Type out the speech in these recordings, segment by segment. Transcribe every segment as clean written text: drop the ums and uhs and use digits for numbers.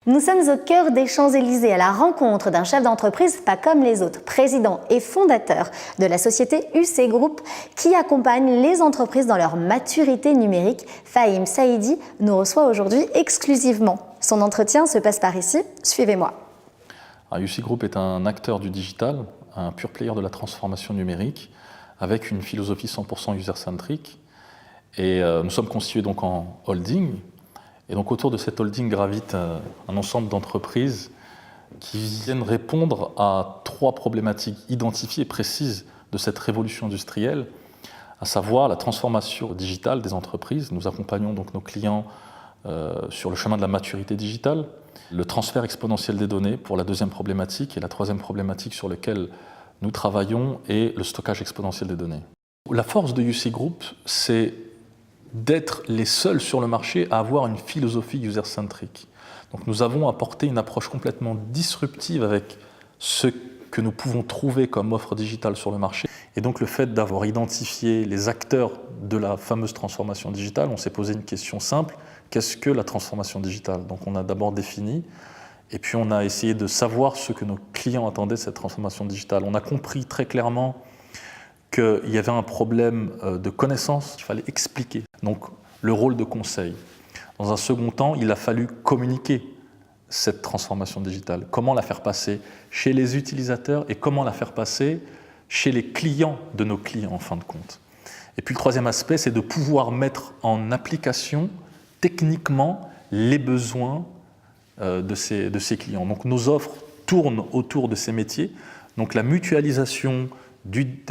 Nous sommes au cœur des Champs-Élysées, à la rencontre d'un chef d'entreprise pas comme les autres, président et fondateur de la société UC Group, qui accompagne les entreprises dans leur maturité numérique. Fahim Saïdi nous reçoit aujourd'hui exclusivement. Son entretien se passe par ici, suivez-moi. UC Group est un acteur du digital, un pure player de la transformation numérique, avec une philosophie 100% user-centric. Et nous sommes constitués donc en holding. Et donc autour de cette holding gravite un ensemble d'entreprises qui viennent répondre à trois problématiques identifiées et précises de cette révolution industrielle, à savoir la transformation digitale des entreprises. Nous accompagnons donc nos clients sur le chemin de la maturité digitale, le transfert exponentiel des données pour la deuxième problématique, et la troisième problématique sur laquelle nous travaillons est le stockage exponentiel des données. La force de UC Group, c'est d'être les seuls sur le marché à avoir une philosophie user-centric. Donc nous avons apporté une approche complètement disruptive avec ce que nous pouvons trouver comme offre digitale sur le marché. Et donc le fait d'avoir identifié les acteurs de la fameuse transformation digitale, on s'est posé une question simple: qu'est-ce que la transformation digitale? Donc on a d'abord défini, et puis on a essayé de savoir ce que nos clients attendaient de cette transformation digitale. On a compris très clairement qu'il y avait un problème de connaissance qu'il fallait expliquer, donc le rôle de conseil. Dans un second temps, il a fallu communiquer cette transformation digitale, comment la faire passer chez les utilisateurs et comment la faire passer chez les clients de nos clients en fin de compte. Et puis le troisième aspect, c'est de pouvoir mettre en application techniquement les besoins de ces clients. Donc nos offres tournent autour de ces métiers, donc la mutualisation du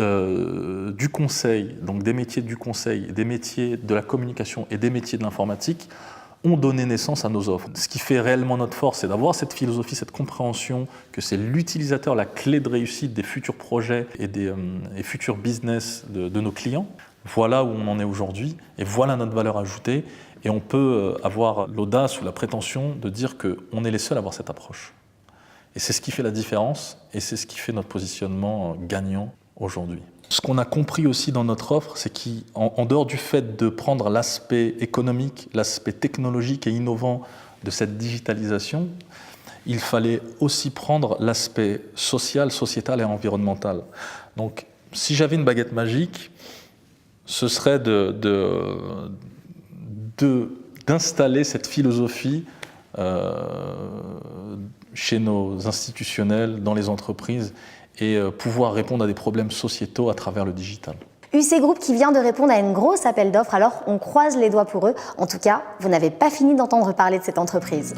conseil, donc des métiers du conseil, des métiers de la communication et des métiers de l'informatique ont donné naissance à nos offres. Ce qui fait réellement notre force, c'est d'avoir cette philosophie, cette compréhension que c'est l'utilisateur la clé de réussite des futurs projets et des futurs business de nos clients. Voilà où on en est aujourd'hui et voilà notre valeur ajoutée, et on peut avoir l'audace ou la prétention de dire qu'on est les seuls à avoir cette approche. Et c'est ce qui fait la différence et c'est ce qui fait notre positionnement gagnant aujourd'hui. Ce qu'on a compris aussi dans notre offre, c'est qu'en dehors du fait de prendre l'aspect économique, l'aspect technologique et innovant de cette digitalisation, il fallait aussi prendre l'aspect social, sociétal et environnemental. Donc, si j'avais une baguette magique, ce serait d'installer cette philosophie chez nos institutionnels, dans les entreprises, et pouvoir répondre à des problèmes sociétaux à travers le digital. UC Group qui vient de répondre à une grosse appel d'offres, alors on croise les doigts pour eux. En tout cas, vous n'avez pas fini d'entendre parler de cette entreprise.